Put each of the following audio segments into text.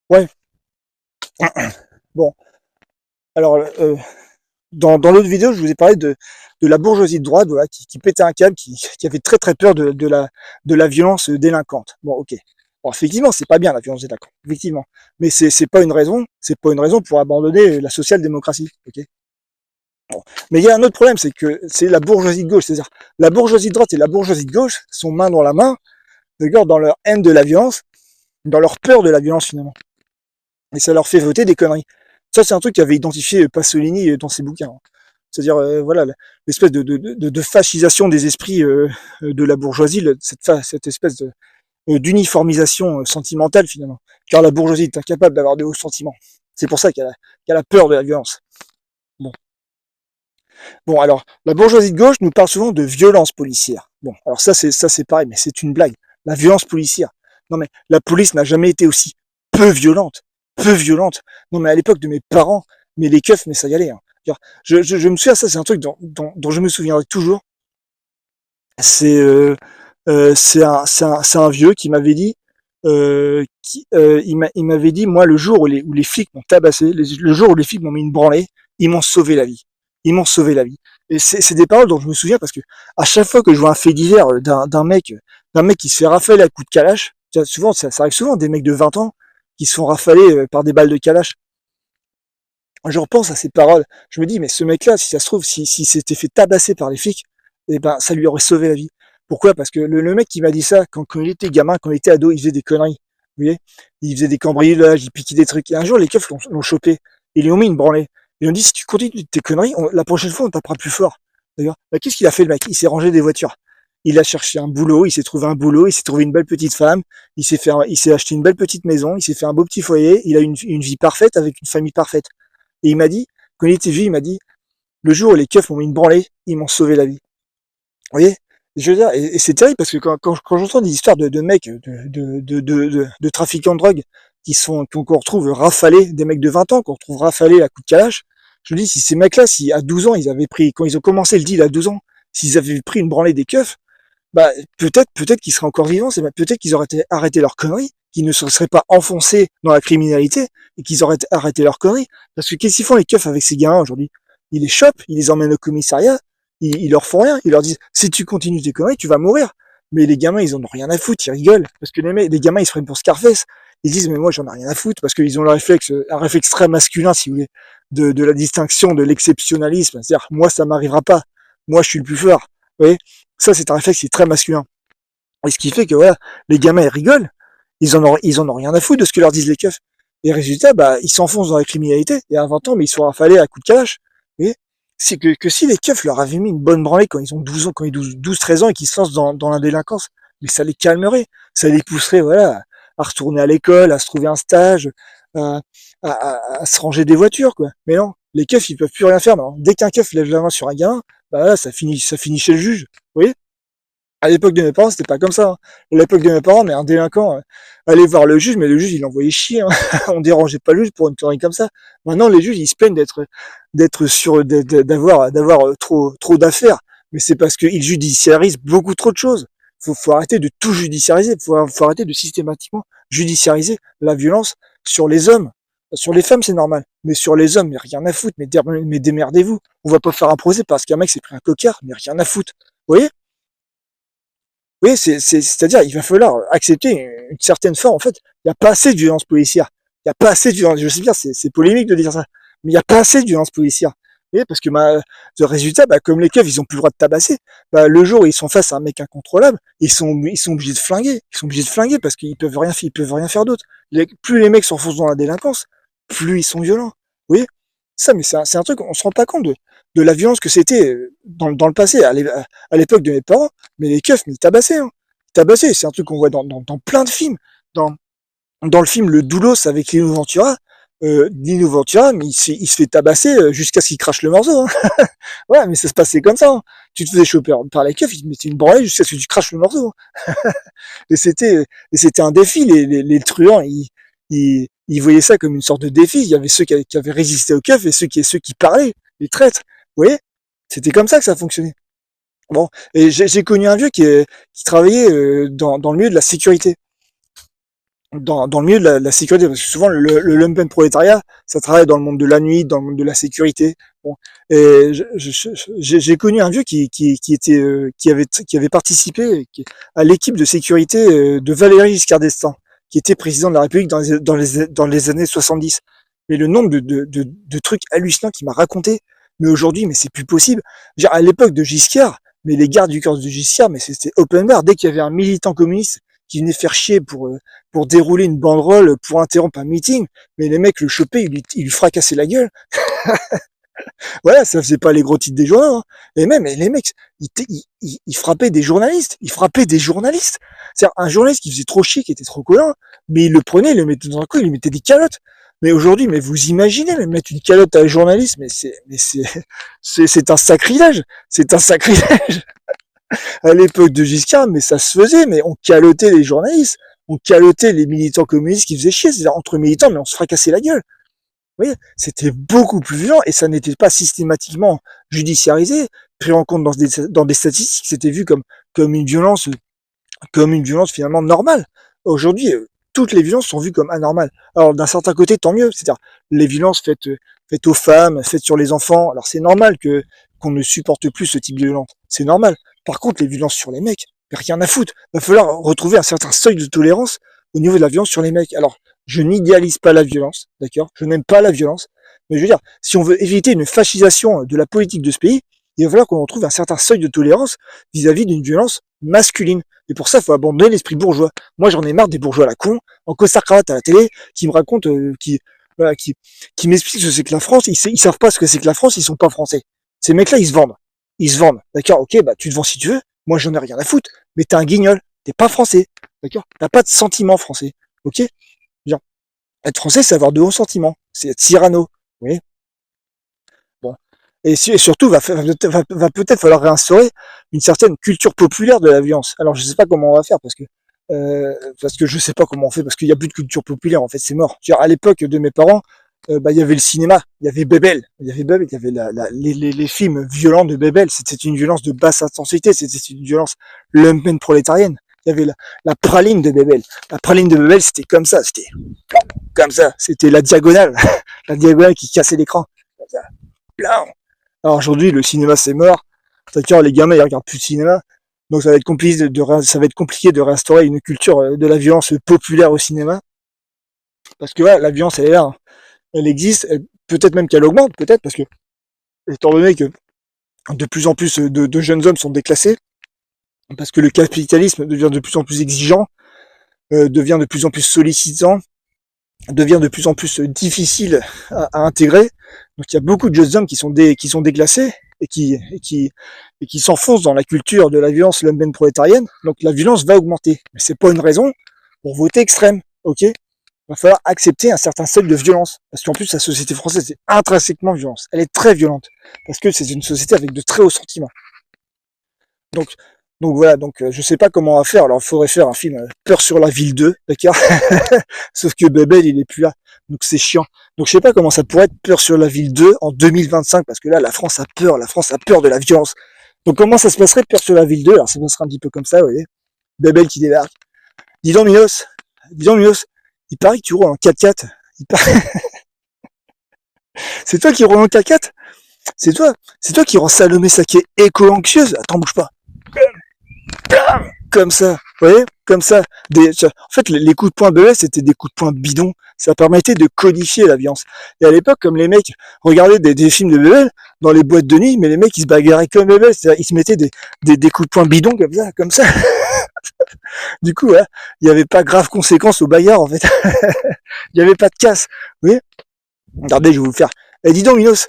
Ouais. Bon, alors, dans l'autre vidéo, je vous ai parlé de la bourgeoisie de droite, voilà, qui pétait un câble, qui avait très très peur de la violence délinquante. Bon, ok. Bon, effectivement, c'est pas bien la violence délinquante, effectivement. Mais c'est pas une raison pour abandonner la social-démocratie, ok. Bon. Mais il y a un autre problème, c'est que c'est la bourgeoisie de gauche, c'est-à-dire la bourgeoisie de droite et la bourgeoisie de gauche sont main dans la main, d'accord, dans leur haine de la violence, dans leur peur de la violence finalement. Et ça leur fait voter des conneries. Ça, c'est un truc qu'avait identifié Pasolini dans ses bouquins. C'est-à-dire, voilà, l'espèce de fascisation des esprits de la bourgeoisie, cette espèce d'uniformisation sentimentale finalement. Car la bourgeoisie est incapable d'avoir de hauts sentiments. C'est pour ça qu'elle a peur de la violence. Bon. Bon, alors, la bourgeoisie de gauche nous parle souvent de violence policière. Bon, alors ça c'est pareil, mais c'est une blague. La violence policière. Non mais la police n'a jamais été aussi peu violente, peu violente. Non mais à l'époque de mes parents, mais les keufs, mais ça y allait. Hein. Je me souviens, ça c'est un truc dont je me souviendrai toujours. C'est c'est un vieux qui m'avait dit, il m'avait dit, moi le jour où les flics m'ont tabassé, le jour où les flics m'ont mis une branlée, ils m'ont sauvé la vie. Ils m'ont sauvé la vie. Et c'est des paroles dont je me souviens parce que à chaque fois que je vois un fait divers d'un mec qui se fait rafaler à coups de calache, souvent ça arrive souvent des mecs de 20 ans qui se font rafaler par des balles de calache. Je repense à ces paroles. Je me dis, mais ce mec-là, si ça se trouve, s'il s'était fait tabasser par les flics, eh ben, ça lui aurait sauvé la vie. Pourquoi? Parce que le mec qui m'a dit ça, quand il était gamin, quand il était ado, il faisait des conneries. Vous voyez? Il faisait des cambriolages, il piquait des trucs. Et un jour, les keufs l'ont chopé. Ils lui ont mis une branlée. Ils ont dit, si tu continues tes conneries, la prochaine fois, on tapera plus fort. D'ailleurs, bah, qu'est-ce qu'il a fait, le mec? Il s'est rangé des voitures. Il a cherché un boulot, il s'est trouvé un boulot, il s'est trouvé une belle petite femme, il s'est acheté une belle petite maison, il s'est fait un beau petit foyer, il a une vie parfaite avec une famille parfaite. Et il m'a dit, quand il était vieux, il m'a dit, le jour où les keufs m'ont mis une branlée, ils m'ont sauvé la vie. Vous voyez? Je veux dire, et c'est terrible parce que quand j'entends des histoires de mecs, de trafiquants de drogue qu'on retrouve rafalés, des mecs de 20 ans qu'on retrouve rafalés à coups de calache, je me dis, si ces mecs-là, si à 12 ans, ils avaient pris, quand ils ont commencé le deal à 12 ans, s'ils avaient pris une branlée des keufs, bah, peut-être qu'ils seraient encore vivants, peut-être qu'ils auraient arrêté leur conneries, qu'ils ne se seraient pas enfoncés dans la criminalité, et qu'ils auraient arrêté leur conneries. Parce que qu'est-ce qu'ils font les keufs avec ces gamins aujourd'hui? Ils les chopent, ils les emmènent au commissariat, ils leur font rien, ils leur disent, si tu continues tes conneries, tu vas mourir. Mais les gamins, ils en ont rien à foutre, ils rigolent. Parce que les gamins, ils se prennent pour Scarface. Ils disent, mais moi, j'en ai rien à foutre, parce qu'ils ont un réflexe très masculin, si vous voulez, de la distinction, de l'exceptionnalisme. C'est-à-dire, moi, ça m'arrivera pas. Moi, je suis le plus fort. Vous voyez? Ça, c'est un réflexe qui est très masculin. Et ce qui fait que, voilà, les gamins, ils rigolent. Ils en ont rien à foutre de ce que leur disent les keufs. Et résultat, bah, ils s'enfoncent dans la criminalité. Et à 20 ans, mais ils sont rafalés à coups de cash. Vous voyez? C'est que si les keufs leur avaient mis une bonne branlée quand ils ont 12 ans, quand ils ont 12, 13 ans et qu'ils se lancent dans la délinquance, mais ça les calmerait. Ça les pousserait, voilà, à retourner à l'école, à se trouver un stage, à, à se ranger des voitures, quoi. Mais non, les keufs, ils peuvent plus rien faire. Dès qu'un keuf lève la main sur un gamin, bah là, ça finit chez le juge. Vous voyez? À l'époque de mes parents, c'était pas comme ça. Hein. À l'époque de mes parents, mais un délinquant allait voir le juge, mais le juge, il l'envoyait chier. Hein. On dérangeait pas le juge pour une connerie comme ça. Maintenant, les juges, ils se plaignent d'être sûr, d'avoir trop d'affaires. Mais c'est parce qu'ils judiciarisent beaucoup trop de choses. Faut arrêter de tout judiciariser. Faut arrêter de systématiquement judiciariser la violence sur les hommes. Sur les femmes, c'est normal. Mais sur les hommes, mais rien à foutre. Mais démerdez-vous. On va pas faire un procès parce qu'un mec s'est pris un cocard, mais rien à foutre. Vous voyez? Oui, c'est-à-dire, il va falloir accepter une certaine forme. En fait, il n'y a pas assez de violence policière. Il n'y a pas assez de violence. Je sais bien, c'est polémique de dire ça, mais il n'y a pas assez de violence policière. Vous voyez, parce que le résultat, bah, comme les keufs, ils ont plus le droit de tabasser. Bah, le jour où ils sont face à un mec incontrôlable, ils sont obligés de flinguer. Ils sont obligés de flinguer parce ils peuvent rien faire d'autre. Plus les mecs s'enfoncent dans la délinquance, plus ils sont violents. Vous voyez, ça, mais c'est un truc, on se rend pas compte de la violence que c'était dans le passé, à l'époque de mes parents. Mais les keufs, mais ils tabassaient. Hein. Ils tabassaient. C'est un truc qu'on voit dans plein de films. Dans le film Le Doulos avec Lino Ventura, mais il se fait tabasser jusqu'à ce qu'il crache le morceau. Hein. Ouais, mais ça se passait comme ça. Hein. Tu te faisais choper par les keufs, ils te mettaient une branlée jusqu'à ce que tu craches le morceau. Hein. Et c'était un défi. Les truands, ils voyaient ça comme une sorte de défi. Il y avait ceux qui avaient résisté aux keufs et ceux qui parlaient, les traîtres. Vous voyez? C'était comme ça que ça fonctionnait. Bon, et j'ai connu un vieux qui travaillait dans le milieu de la sécurité. dans le milieu de la sécurité, parce que souvent le lumpen prolétariat, ça travaille dans le monde de la nuit, dans le monde de la sécurité. Bon, et j'ai connu un vieux qui était qui avait participé à l'équipe de sécurité de Valéry Giscard d'Estaing, qui était président de la République dans les années 70. Mais le nombre de trucs hallucinants qu'il m'a raconté, mais aujourd'hui, mais c'est plus possible. Genre, à l'époque de Giscard, mais les gardes du corps de Giscard, mais c'était open bar. Dès qu'il y avait un militant communiste qui venait faire chier pour dérouler une banderole, pour interrompre un meeting, mais les mecs le chopaient, ils lui fracassaient la gueule. Voilà, ça faisait pas les gros titres des journaux, hein. Et même les mecs, ils frappaient des journalistes. Ils frappaient des journalistes. C'est-à-dire un journaliste qui faisait trop chier, qui était trop collant, mais il le prenait, il le mettait dans un coin, il lui mettait des calottes. Mais aujourd'hui, mais vous imaginez, mais mettre une calotte à un journaliste, c'est un sacrilège. C'est un sacrilège. À l'époque de Giscard, mais ça se faisait, mais on calotait les journalistes, on calotait les militants communistes qui faisaient chier, c'est-à-dire entre militants, mais on se fracassait la gueule. Vous voyez, c'était beaucoup plus violent et ça n'était pas systématiquement judiciarisé, pris en compte dans des statistiques, c'était vu comme une violence, comme une violence finalement normale. Aujourd'hui, toutes les violences sont vues comme anormales. Alors d'un certain côté, tant mieux, c'est-à-dire les violences faites aux femmes, faites sur les enfants. Alors c'est normal qu'on ne supporte plus ce type de violence, c'est normal. Par contre, les violences sur les mecs, rien à foutre. Il va falloir retrouver un certain seuil de tolérance au niveau de la violence sur les mecs. Alors, je n'idéalise pas la violence, d'accord? Je n'aime pas la violence. Mais je veux dire, si on veut éviter une fascisation de la politique de ce pays, il va falloir qu'on retrouve un certain seuil de tolérance vis-à-vis d'une violence masculine. Et pour ça, il faut abandonner l'esprit bourgeois. Moi, j'en ai marre des bourgeois à la con, en costard-cravate à la télé, qui me racontent, voilà, qui m'expliquent ce que c'est que la France. Ils savent pas ce que c'est que la France, ils sont pas français. Ces mecs-là, ils se vendent. Ils se vendent. D'accord? Ok, bah, tu te vends si tu veux. Moi, j'en ai rien à foutre. Mais t'es un guignol. T'es pas français. D'accord? T'as pas de sentiment français. Ok? Bien. Être français, c'est avoir de hauts sentiments. C'est être Cyrano. Vous voyez? Bon. Et surtout, va peut-être falloir réinstaurer une certaine culture populaire de la violence. Alors, je sais pas comment on va faire parce que je sais pas comment on fait, parce qu'il y a plus de culture populaire, en fait, c'est mort. À l'époque de mes parents, bah, il y avait le cinéma, il y avait Bébel, il y avait les films violents de Bébel. C'était une violence de basse intensité, c'était une violence lumpen prolétarienne. Il y avait la praline de Bébel. La praline de Bébel, c'était comme ça, c'était la diagonale, la diagonale qui cassait l'écran. Comme ça. Alors aujourd'hui, le cinéma c'est mort. C'est-à-dire les gamins ils regardent plus de cinéma. Donc ça va être compliqué de réinstaurer une culture de la violence populaire au cinéma. Parce que ouais, la violence elle est là, hein. Elle existe, peut-être même qu'elle augmente, peut-être, parce que étant donné que de plus en plus de jeunes hommes sont déclassés, parce que le capitalisme devient de plus en plus exigeant, devient de plus en plus sollicitant, devient de plus en plus difficile à intégrer. Donc il y a beaucoup de jeunes hommes qui sont déclassés et qui s'enfoncent dans la culture de la violence lumpen prolétarienne. Donc la violence va augmenter. Mais c'est pas une raison pour voter extrême, ok? Il va falloir accepter un certain seuil de violence. Parce qu'en plus, la société française est intrinsèquement violente. Elle est très violente. Parce que c'est une société avec de très hauts sentiments. Donc, donc voilà, je sais pas comment on va faire. Alors, il faudrait faire un film Peur sur la ville 2, d'accord? Sauf que Bebel, il est plus là. Donc c'est chiant. Donc je sais pas comment ça pourrait être Peur sur la ville 2 en 2025, parce que là, la France a peur de la violence. Donc comment ça se passerait Peur sur la ville 2? Alors ça se passerait un petit peu comme ça, vous voyez. Bebel qui débarque. Dis donc Minos, il paraît que tu roules en 4x4. C'est toi qui roules en 4x4? C'est toi qui rends Salomé Saké éco-anxieuse? Attends, bouge pas. Comme ça, vous voyez, comme ça. En fait, les coups de poing BS, c'était des coups de poing bidons. Ça permettait de codifier la violence. Et à l'époque, comme les mecs regardaient des films de Bebel dans les boîtes de nuit, mais les mecs, ils se bagarraient comme Bebel. C'est-à-dire, ils se mettaient des coups de poing bidons comme ça, comme ça. Du coup, ouais, il n'y avait pas grave conséquence au bagarre, en fait. Il n'y avait pas de casse. Vous voyez? Regardez, je vais vous le faire. Eh, dis donc, Minos,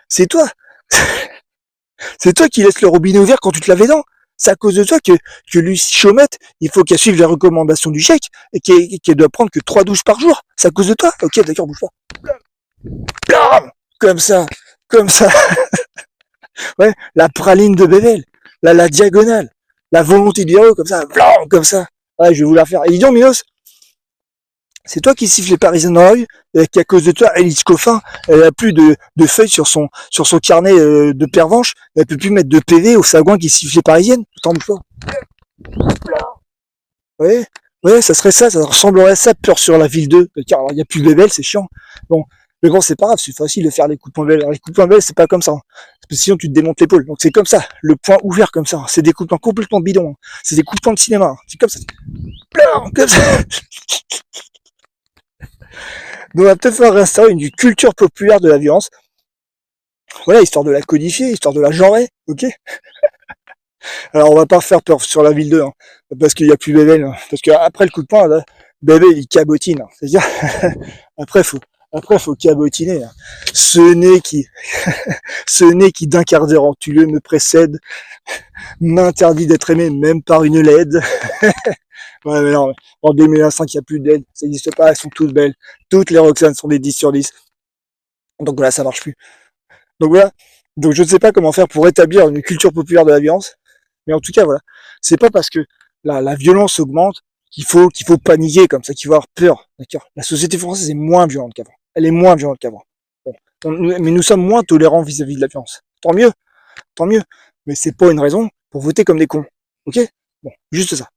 c'est toi. C'est toi qui laisses le robinet ouvert quand tu te laves les dents. C'est à cause de toi que Lucie Chaumette, il faut qu'elle suive les recommandations du GIEC et qu'elle doit prendre que 3 douches par jour. C'est à cause de toi? Ok, d'accord, bouge pas. Blam comme ça, comme ça. Ouais, la praline de Bével, la diagonale, la volonté du héros, comme ça, blam, comme ça. Ouais, je vais vous la faire. Et dis donc, Minos, c'est toi qui siffles les Parisiens dans la rue et qu'à cause de toi, Alice Coffin, elle a plus de feuilles sur son carnet de pervenche, elle peut plus mettre de PV au sagouin qui siffle les Parisiennes. Attends, bouge pas. Vous voyez? Ouais, ça ressemblerait à ça, Peur sur la ville 2. Car alors, il n'y a plus de bébelles, c'est chiant. Bon, mais bon, c'est pas grave, c'est facile de faire les coups de poing belle. Alors, les coups de poing belle, c'est pas comme ça, hein. Parce que sinon, tu te démontes l'épaule. Donc, c'est comme ça, le poing ouvert comme ça. C'est des coups de poing complètement bidons, hein. C'est des coups de poing de cinéma, hein. C'est comme ça. Comme ça. Donc, on va peut-être faire instaurer une culture populaire de la violence. Voilà, histoire de la codifier, histoire de la genrer, ok? Alors, on va pas faire Peur sur la ville 2, hein, parce qu'il y a plus bébé, hein. Parce qu'après le coup de poing, là, bébé, il cabotine, hein. C'est-à-dire, après, faut cabotiner, hein. Ce nez qui, ce nez qui d'un quart d'heure entuleux me précède, m'interdit d'être aimé même par une LED. Ouais, mais non, en 2025, il n'y a plus de LED, ça n'existe pas, elles sont toutes belles. Toutes les Roxane sont des 10 sur 10. Donc voilà, ça marche plus. Donc voilà. Donc je ne sais pas comment faire pour établir une culture populaire de la violence. Mais en tout cas, voilà. C'est pas parce que la violence augmente qu'il faut paniquer comme ça, qu'il faut avoir peur. D'accord. La société française est moins violente qu'avant. Elle est moins violente qu'avant. Bon. Mais nous sommes moins tolérants vis-à-vis de la violence. Tant mieux, tant mieux. Mais c'est pas une raison pour voter comme des cons. Ok? Bon, juste ça.